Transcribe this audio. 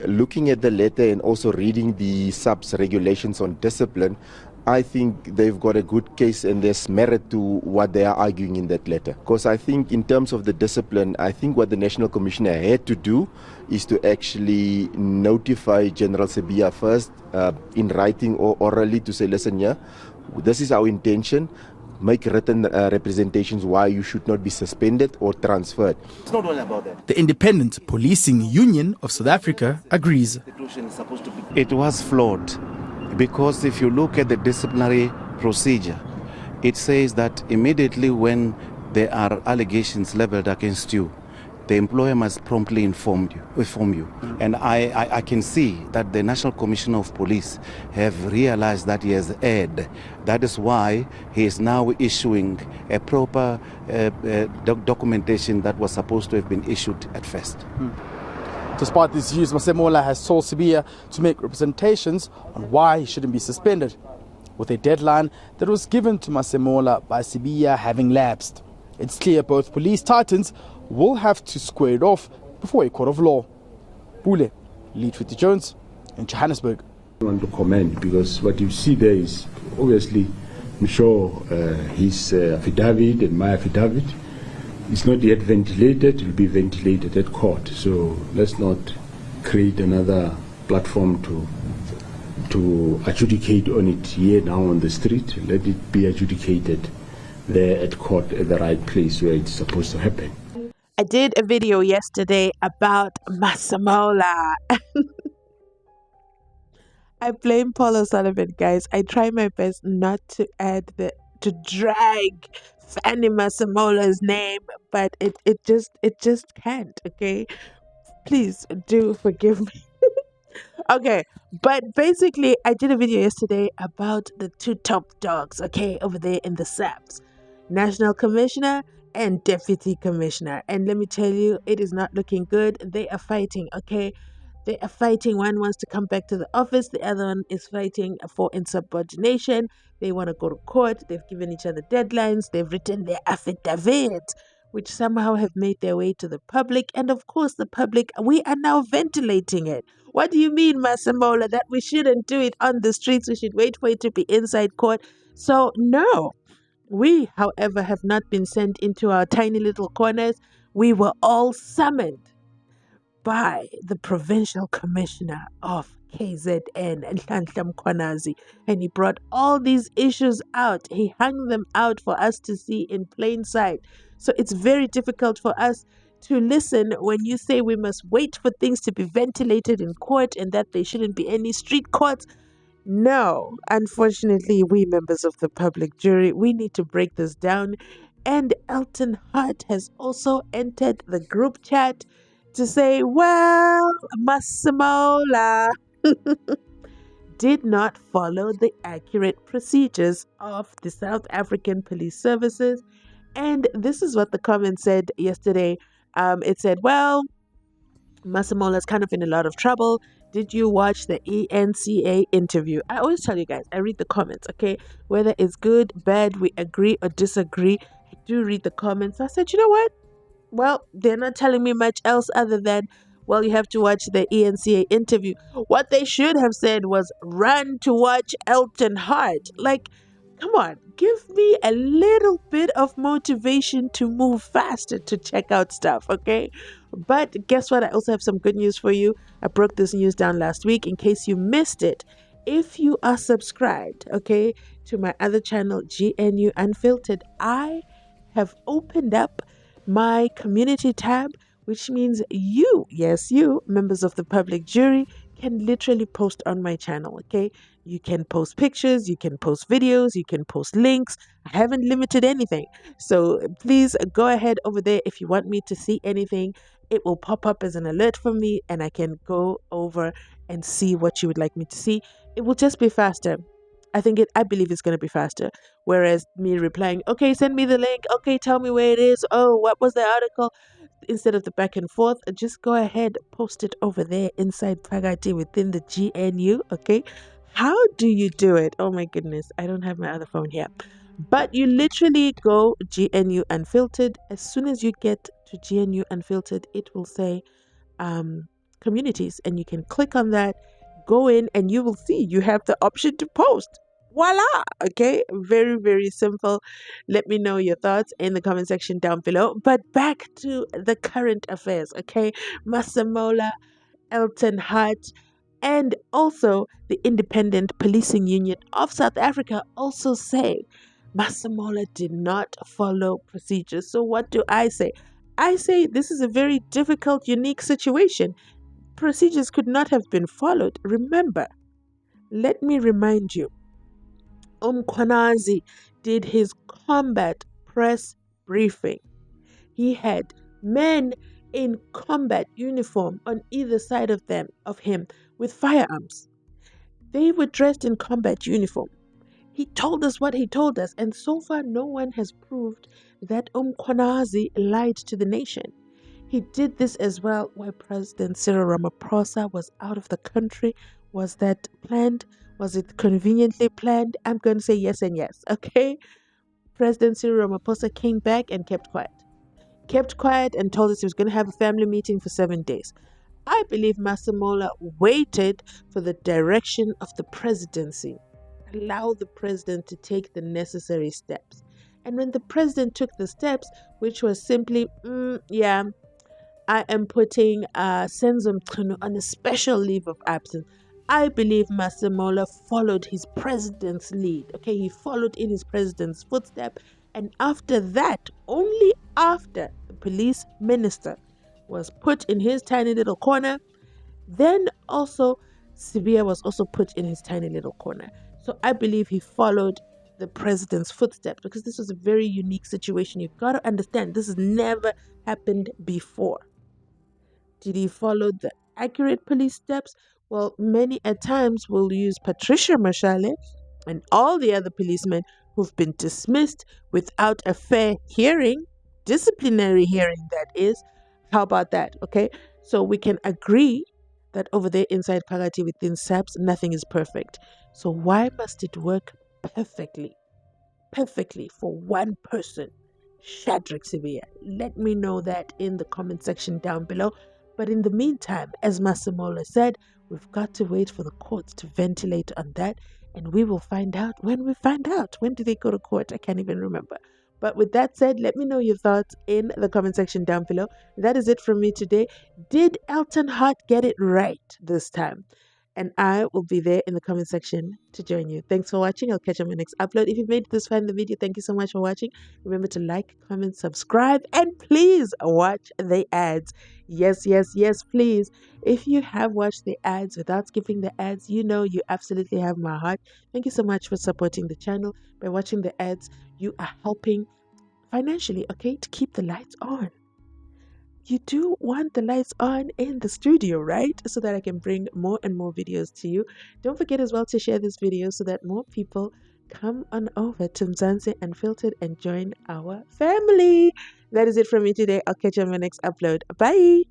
Looking at the letter and also reading the subs regulations on discipline, I think they've got a good case and there's merit to what they are arguing in that letter. Because I think in terms of the discipline, I think what the National Commissioner had to do is to actually notify General Sibiya first in writing or orally to say, listen, yeah, this is our intention. Make written representations why you should not be suspended or transferred. It's not only about that. The Independent Policing Union of South Africa agrees. It was flawed because if you look at the disciplinary procedure, it says that immediately when there are allegations leveled against you, the employer must promptly inform you. And I can see that the National Commissioner of Police have realized that he has erred. That is why he is now issuing a proper documentation that was supposed to have been issued at first. Despite these views, Masemola has told Sibiya to make representations on why he shouldn't be suspended, with a deadline that was given to Masemola by Sibiya having lapsed. It's clear both police titans will have to square it off before a court of law. Bule, Lead 50 Jones in Johannesburg. I want to comment because what you see there is obviously, I'm sure his affidavit and my affidavit is not yet ventilated. It will be ventilated at court. So let's not create another platform to adjudicate on it here now on the street. Let it be adjudicated there at court at the right place where it's supposed to happen. I did a video yesterday about Masemola. I blame Paul O'Sullivan, guys. I try my best not to drag Fanny Masemola's name, but it just can't, okay? Please do forgive me. Okay, but basically I did a video yesterday about the two top dogs, okay, over there in the SAPS. National Commissioner and Deputy Commissioner. And let me tell you, it is not looking good. They are fighting, okay? They are fighting. One wants to come back to the office. The other one is fighting for insubordination. They want to go to court. They've given each other deadlines. They've written their affidavits, which somehow have made their way to the public. And of course, the public, we are now ventilating it. What do you mean, Masemola, that we shouldn't do it on the streets? We should wait for it to be inside court. So, no. We, however, have not been sent into our tiny little corners. We were all summoned by the Provincial Commissioner of KZN, MKHWANAZI, and he brought all these issues out. He hung them out for us to see in plain sight. So it's very difficult for us to listen when you say we must wait for things to be ventilated in court and that there shouldn't be any street courts. No, unfortunately, we members of the public jury, we need to break this down. And Elton Hart has also entered the group chat to say, well, Masemola did not follow the accurate procedures of the South African Police Services. And this is what the comment said yesterday. It said, well, Masemola is kind of in a lot of trouble. Did you watch the ENCA interview? I always tell you guys, I read the comments, okay? Whether it's good, bad, we agree or disagree, I do read the comments. I said, you know what? Well, they're not telling me much else other than, well, you have to watch the ENCA interview. What they should have said was run to watch Elton Hart. Like, come on, give me a little bit of motivation to move faster to check out stuff, okay? But guess what? I also have some good news for you. I broke this news down last week in case you missed it. If you are subscribed, okay, to my other channel, GNU Unfiltered, I have opened up my community tab, which means you, yes, you, members of the public jury, can literally post on my channel, okay? You can post pictures, you can post videos, you can post links. I haven't limited anything. So please go ahead over there. If you want me to see anything, it will pop up as an alert for me and I can go over and see what you would like me to see. It will just be faster. I believe it's going to be faster. Whereas me replying, okay, send me the link. Okay, tell me where it is. Oh, what was the article? Instead of the back and forth, just go ahead, post it over there inside Pagati within the GNU, okay? How do you do it? Oh my goodness, I don't have my other phone here. But you literally go GNU Unfiltered. As soon as you get to GNU Unfiltered, it will say communities, and you can click on that, go in, and you will see you have the option to post. Voila! Okay, very, very simple. Let me know your thoughts in the comment section down below. But back to the current affairs, okay? Masemola, Elton Hart, and also the Independent Policing Union of South Africa also say Masemola did not follow procedures. So what do I say? I say this is a very difficult, unique situation. Procedures could not have been followed. Remember, let me remind you, MKHWANAZI did his combat press briefing. He had men in combat uniform on either side of him with firearms. They were dressed in combat uniform. He told us what he told us, and so far no one has proved that MKHWANAZI lied to the nation. He did this as well while President Cyril Ramaphosa was out of the country. Was that planned? Was it conveniently planned? I'm going to say yes and yes, okay? President Cyril Ramaphosa came back and kept quiet and told us he was going to have a family meeting for 7 days. I believe Masemola waited for the direction of the presidency. Allow the president to take the necessary steps. And when the president took the steps, which was simply, I am putting Senzo Mchunu on a special leave of absence, I believe Masemola followed his president's lead. Okay, he followed in his president's footstep. And after that, only after the police minister was put in his tiny little corner, then also Sibiya was also put in his tiny little corner. So I believe he followed the president's footsteps because this was a very unique situation. You've got to understand, this has never happened before. Did he follow the accurate police steps? Well, many at times will use Patricia Mashale and all the other policemen who've been dismissed without a fair hearing, disciplinary hearing, that is. How about that? Okay, so we can agree that over there inside Phakathi within SAPS, nothing is perfect. So why must it work perfectly for one person, Shadrack Sibiya? Let me know that in the comment section down below. But in the meantime, as Masemola said, we've got to wait for the courts to ventilate on that, and we will find out when we find out. When do they go to court? I can't even remember. But with that said, let me know your thoughts in the comment section down below. That is it from me today. Did Elton Hart get it right this time? And I will be there in the comment section to join you. Thanks for watching. I'll catch you on my next upload. If you've made it this far in the video, thank you so much for watching. Remember to like, comment, subscribe, and please watch the ads. Yes, please. If you have watched the ads without skipping the ads, you know you absolutely have my heart. Thank you so much for supporting the channel. By watching the ads, you are helping financially, okay, to keep the lights on. You do want the lights on in the studio, right? So that I can bring more and more videos to you. Don't forget as well to share this video so that more people come on over to Mzansi Unfiltered and join our family. That is it from me today. I'll catch you on my next upload. Bye.